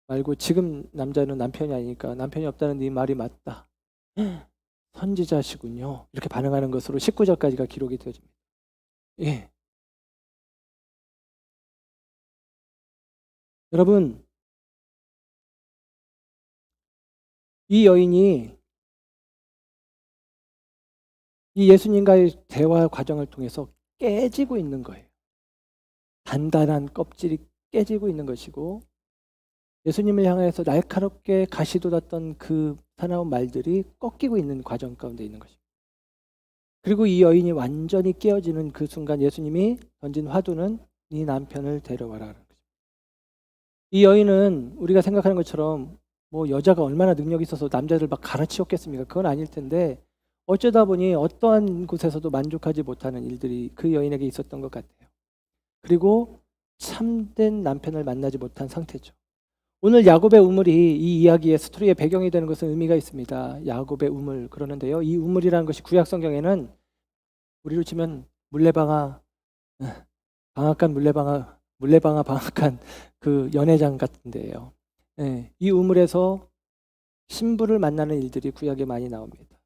말고 지금 남자는 남편이 아니니까 남편이 없다는 네 말이 맞다. 선지자시군요. 이렇게 반응하는 것으로 19절까지가 기록이 되어집니다. 예. 여러분, 이 여인이 이 예수님과의 대화 과정을 통해서 깨지고 있는 거예요. 단단한 껍질이 깨지고 있는 것이고, 예수님을 향해서 날카롭게 가시돋았던 그 사나운 말들이 꺾이고 있는 과정 가운데 있는 것입니다. 그리고 이 여인이 완전히 깨어지는 그 순간 예수님이 던진 화두는 네 남편을 데려와라. 이 여인은 우리가 생각하는 것처럼 뭐 여자가 얼마나 능력이 있어서 남자들 막 갈아치웠겠습니까? 그건 아닐 텐데 어쩌다 보니 어떠한 곳에서도 만족하지 못하는 일들이 그 여인에게 있었던 것 같아요. 그리고 참된 남편을 만나지 못한 상태죠. 오늘 야곱의 우물이 이 이야기의 스토리의 배경이 되는 것은 의미가 있습니다. 야곱의 우물 그러는데요. 이 우물이라는 것이 구약 성경에는 우리로 치면 물레방아, 방앗간 물레방아 방앗간 그 연회장 같은데요. 예, 이 우물에서 신부를 만나는 일들이 구약에 많이 나옵니다.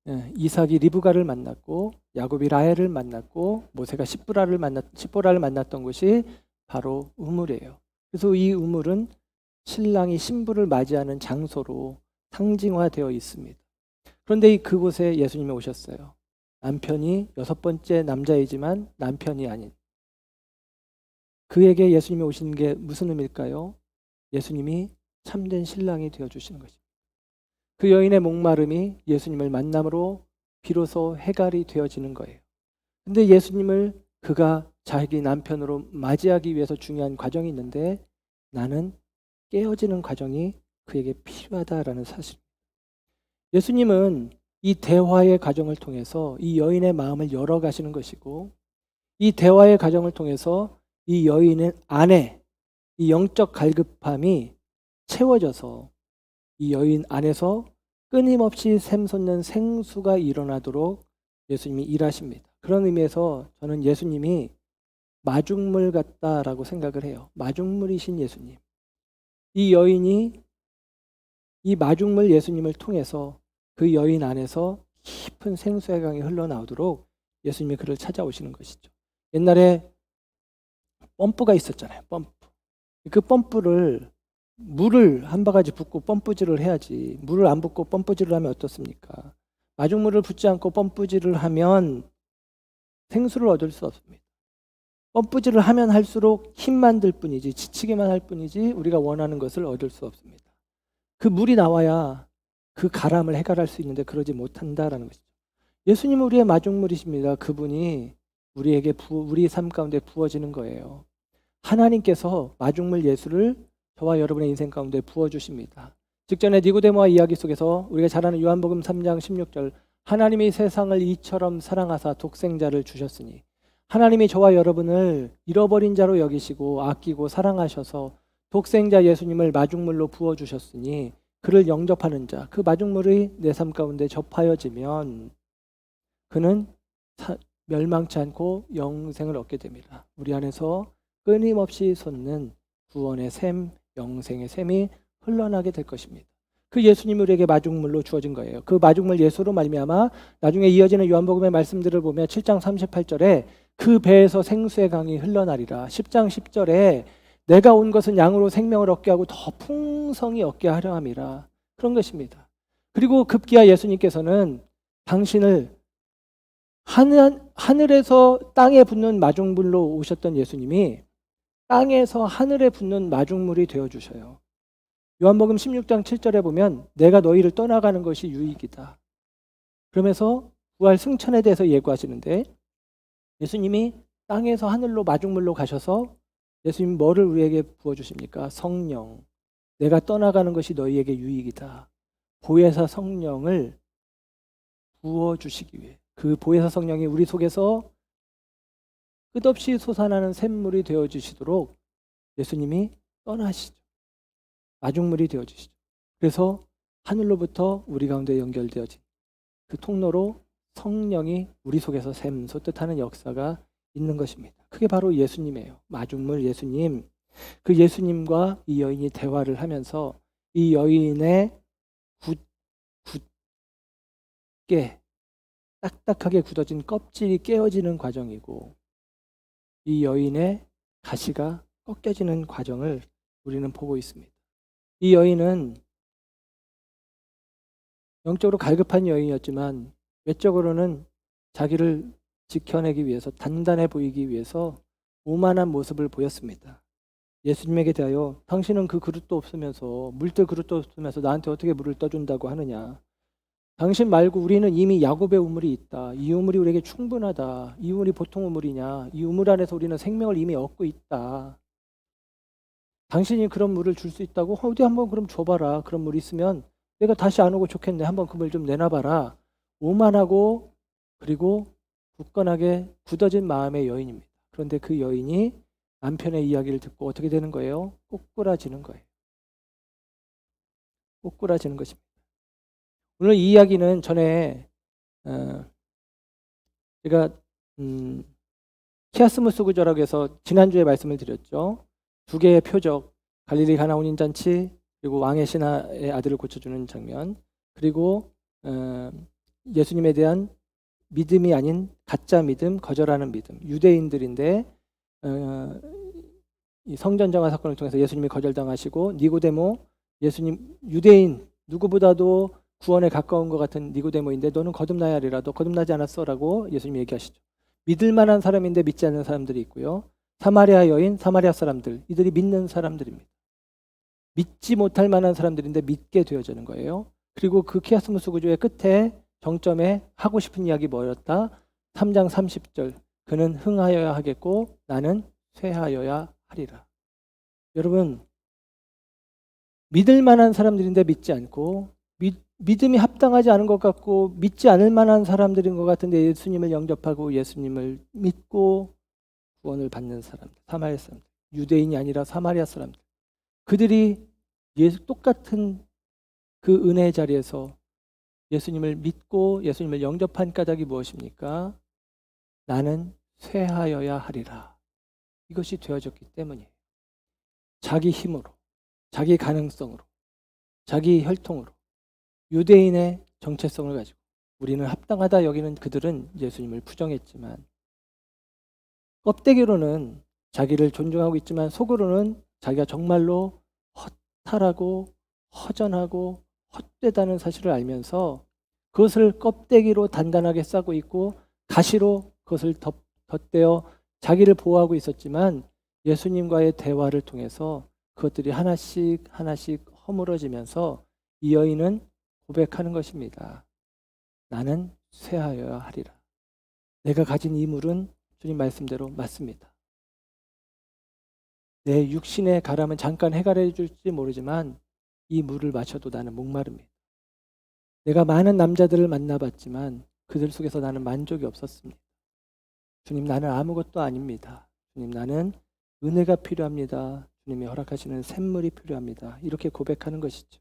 예, 이삭이 리브가를 만났고 야곱이 라헬을 만났고 모세가 십보라를 만났던 곳이 바로 우물이에요. 그래서 이 우물은 신랑이 신부를 맞이하는 장소로 상징화되어 있습니다. 그런데 그곳에 예수님이 오셨어요. 남편이 6번째 남자이지만 남편이 아닌 그에게 예수님이 오신 게 무슨 의미일까요? 예수님이 참된 신랑이 되어주시는 것입니다. 그 여인의 목마름이 예수님을 만남으로 비로소 해결이 되어지는 거예요. 근데 예수님을 그가 자기 남편으로 맞이하기 위해서 중요한 과정이 있는데 나는 깨어지는 과정이 그에게 필요하다라는 사실. 예수님은 이 대화의 과정을 통해서 이 여인의 마음을 열어가시는 것이고 이 대화의 과정을 통해서 이 여인의 안에 이 영적 갈급함이 채워져서 이 여인 안에서 끊임없이 샘솟는 생수가 일어나도록 예수님이 일하십니다. 그런 의미에서 저는 예수님이 마중물 같다라고 생각을 해요. 마중물이신 예수님. 이 여인이 이 마중물 예수님을 통해서 그 여인 안에서 깊은 생수의 강이 흘러나오도록 예수님이 그를 찾아오시는 것이죠. 옛날에 펌프가 있었잖아요. 펌프. 그 펌프를 물을 한 바가지 붓고 펌프질을 해야지. 물을 안 붓고 펌프질을 하면 어떻습니까? 마중물을 붓지 않고 펌프질을 하면 생수를 얻을 수 없습니다. 펌프질을 하면 할수록 힘만 들 뿐이지 지치기만 할 뿐이지 우리가 원하는 것을 얻을 수 없습니다. 그 물이 나와야 그 가람을 해결할 수 있는데 그러지 못한다라는 것이죠. 예수님은 우리의 마중물이십니다. 그분이 우리에게 우리 삶 가운데 부어지는 거예요. 하나님께서 마중물 예수를 저와 여러분의 인생 가운데 부어주십니다. 직전에 니고데모와 이야기 속에서 우리가 잘 아는 요한복음 3장 16절 하나님이 세상을 이처럼 사랑하사 독생자를 주셨으니 하나님이 저와 여러분을 잃어버린 자로 여기시고 아끼고 사랑하셔서 독생자 예수님을 마중물로 부어주셨으니 그를 영접하는 자, 그 마중물이 내 삶 가운데 접하여지면 그는 멸망치 않고 영생을 얻게 됩니다. 우리 안에서 끊임없이 솟는 구원의 샘, 영생의 샘이 흘러나게 될 것입니다. 그 예수님이 우리에게 마중물로 주어진 거예요. 그 마중물 예수로 말미암아 나중에 이어지는 요한복음의 말씀들을 보면 7장 38절에 그 배에서 생수의 강이 흘러나리라. 10장 10절에 내가 온 것은 양으로 생명을 얻게 하고 더 풍성히 얻게 하려 함이라. 그런 것입니다. 그리고 급기야 예수님께서는 당신을 하늘에서 땅에 붙는 마중물로 오셨던 예수님이 땅에서 하늘에 붙는 마중물이 되어주셔요. 요한복음 16장 7절에 보면 내가 너희를 떠나가는 것이 유익이다. 그러면서 부활 승천에 대해서 예고하시는데 예수님이 땅에서 하늘로 마중물로 가셔서 예수님 뭐를 우리에게 부어주십니까? 성령. 내가 떠나가는 것이 너희에게 유익이다. 보혜사 성령을 부어주시기 위해 그 보혜사 성령이 우리 속에서 끝없이 솟아나는 샘물이 되어주시도록 예수님이 떠나시죠. 마중물이 되어주시죠. 그래서 하늘로부터 우리 가운데 연결되어진 그 통로로 성령이 우리 속에서 샘솟듯하는 역사가 있는 것입니다. 그게 바로 예수님이에요. 마중물 예수님. 그 예수님과 이 여인이 대화를 하면서 이 여인의 굳게 딱딱하게 굳어진 껍질이 깨어지는 과정이고 이 여인의 가시가 꺾여지는 과정을 우리는 보고 있습니다. 이 여인은 영적으로 갈급한 여인이었지만 외적으로는 자기를 지켜내기 위해서 단단해 보이기 위해서 오만한 모습을 보였습니다. 예수님에게 대하여 당신은 그 그릇도 없으면서 물들 그릇도 없으면서 나한테 어떻게 물을 떠준다고 하느냐. 당신 말고 우리는 이미 야곱의 우물이 있다. 이 우물이 우리에게 충분하다. 이 우물이 보통 우물이냐. 이 우물 안에서 우리는 생명을 이미 얻고 있다. 당신이 그런 물을 줄 수 있다고? 어디 한번 그럼 줘봐라. 그런 물이 있으면 내가 다시 안 오고 좋겠네. 한번 그 물 좀 내놔봐라. 오만하고 그리고 굳건하게 굳어진 마음의 여인입니다. 그런데 그 여인이 남편의 이야기를 듣고 어떻게 되는 거예요? 꼬꾸라지는 거예요. 꼬꾸라지는 것입니다. 오늘 이 이야기는 전에 제가 키아스무스 구조라고 해서 지난주에 말씀을 드렸죠. 두 개의 표적, 갈릴리 가나 혼인잔치 그리고 왕의 신하의 아들을 고쳐주는 장면, 그리고 예수님에 대한 믿음이 아닌 가짜 믿음, 거절하는 믿음, 유대인들인데 이 성전 정화 사건을 통해서 예수님이 거절당하시고 니고데모, 예수님 유대인 누구보다도 구원에 가까운 것 같은 니고데모인데 너는 거듭나야 하리라. 너 거듭나지 않았어라고 예수님이 얘기하시죠. 믿을 만한 사람인데 믿지 않는 사람들이 있고요. 사마리아 여인, 사마리아 사람들, 이들이 믿는 사람들입니다. 믿지 못할 만한 사람들인데 믿게 되어지는 거예요. 그리고 그 키아스무스 구조의 끝에 정점에 하고 싶은 이야기 뭐였다? 3장 30절. 그는 흥하여야 하겠고 나는 쇠하여야 하리라. 여러분, 믿을 만한 사람들인데 믿지 않고 믿음이 합당하지 않은 것 같고 믿지 않을 만한 사람들인 것 같은데 예수님을 영접하고 예수님을 믿고 구원을 받는 사람들, 사마리아 사람들, 유대인이 아니라 사마리아 사람들, 그들이 똑같은 그 은혜의 자리에서 예수님을 믿고 예수님을 영접한 까닭이 무엇입니까? 나는 쇠하여야 하리라. 이것이 되어졌기 때문이에요. 자기 힘으로, 자기 가능성으로, 자기 혈통으로, 유대인의 정체성을 가지고 우리는 합당하다 여기는 그들은 예수님을 부정했지만 껍데기로는 자기를 존중하고 있지만 속으로는 자기가 정말로 허탈하고 허전하고 헛되다는 사실을 알면서 그것을 껍데기로 단단하게 싸고 있고 가시로 그것을 덧대어 자기를 보호하고 있었지만 예수님과의 대화를 통해서 그것들이 하나씩 하나씩 허물어지면서 이 여인은 고백하는 것입니다. 나는 쇠하여야 하리라. 내가 가진 이 물은 주님 말씀대로 맞습니다. 내 육신의 가람은 잠깐 해결해 줄지 모르지만 이 물을 마셔도 나는 목마릅니다. 내가 많은 남자들을 만나봤지만 그들 속에서 나는 만족이 없었습니다. 주님, 나는 아무것도 아닙니다. 주님, 나는 은혜가 필요합니다. 주님이 허락하시는 샘물이 필요합니다. 이렇게 고백하는 것이죠.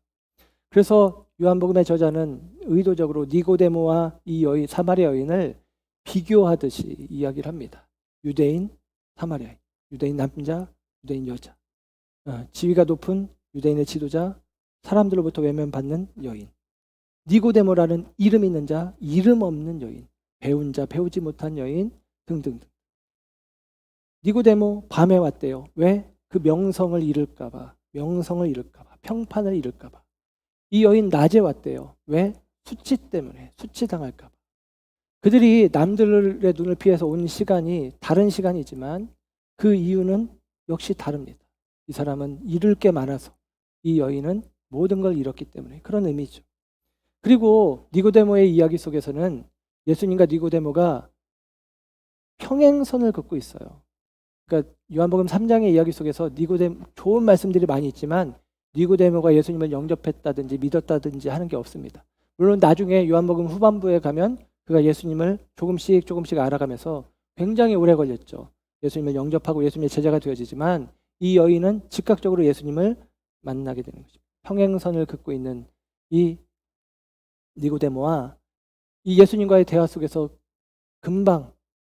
그래서 요한복음의 저자는 의도적으로 니고데모와 이 여인, 사마리아 여인을 비교하듯이 이야기를 합니다. 유대인, 사마리아인, 유대인 남자, 유대인 여자, 지위가 높은 유대인의 지도자, 사람들로부터 외면받는 여인, 니고데모라는 이름 있는 자, 이름 없는 여인, 배운 자, 배우지 못한 여인 등등등. 니고데모 밤에 왔대요. 왜? 그 명성을 잃을까 봐, 평판을 잃을까 봐. 이 여인 낮에 왔대요. 왜? 수치 때문에, 수치당할까 봐. 그들이 남들의 눈을 피해서 온 시간이 다른 시간이지만 그 이유는 역시 다릅니다. 이 사람은 잃을 게 많아서, 이 여인은 모든 걸 잃었기 때문에, 그런 의미죠. 그리고 니고데모의 이야기 속에서는 예수님과 니고데모가 평행선을 걷고 있어요. 그러니까 요한복음 3장의 이야기 속에서 니고데모, 좋은 말씀들이 많이 있지만 니고데모가 예수님을 영접했다든지 믿었다든지 하는 게 없습니다. 물론 나중에 요한복음 후반부에 가면 그가 예수님을 조금씩 알아가면서 굉장히 오래 걸렸죠. 예수님을 영접하고 예수님의 제자가 되어지지만 이 여인은 즉각적으로 예수님을 만나게 되는 것입니다. 평행선을 긋고 있는 이 니고데모와 이 예수님과의 대화 속에서 금방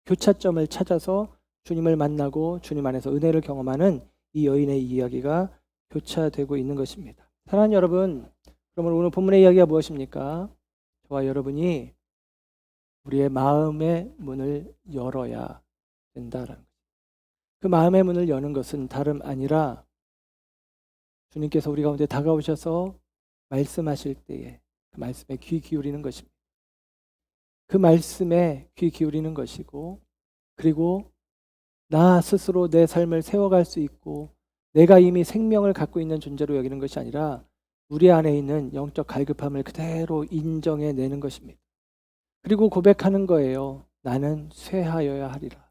교차점을 찾아서 주님을 만나고 주님 안에서 은혜를 경험하는 이 여인의 이야기가 교차되고 있는 것입니다. 사랑하는 여러분, 그러면 오늘 본문의 이야기가 무엇입니까? 저와 여러분이 우리의 마음의 문을 열어야 된다라는 거죠. 그 마음의 문을 여는 것은 다름 아니라 주님께서 우리 가운데 다가오셔서 말씀하실 때에 그 말씀에 귀 기울이는 것입니다. 그 말씀에 귀 기울이는 것이고, 그리고 나 스스로 내 삶을 세워갈 수 있고 내가 이미 생명을 갖고 있는 존재로 여기는 것이 아니라 우리 안에 있는 영적 갈급함을 그대로 인정해내는 것입니다. 그리고 고백하는 거예요. 나는 쇠하여야 하리라.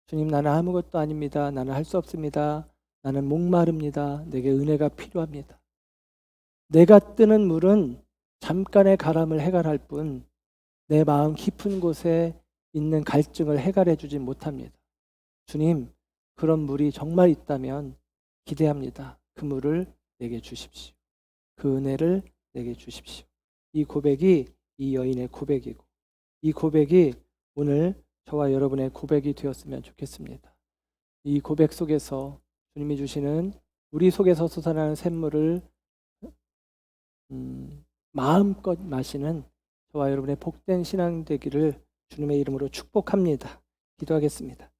주님, 나는 아무것도 아닙니다. 나는 할 수 없습니다. 나는 목마릅니다. 내게 은혜가 필요합니다. 내가 뜨는 물은 잠깐의 가람을 해결할 뿐 내 마음 깊은 곳에 있는 갈증을 해결해 주지 못합니다. 주님, 그런 물이 정말 있다면 기대합니다. 그 물을 내게 주십시오. 그 은혜를 내게 주십시오. 이 고백이 이 여인의 고백이고, 이 고백이 오늘 저와 여러분의 고백이 되었으면 좋겠습니다. 이 고백 속에서 주님이 주시는 우리 속에서 솟아나는 샘물을 마음껏 마시는 저와 여러분의 복된 신앙 되기를 주님의 이름으로 축복합니다. 기도하겠습니다.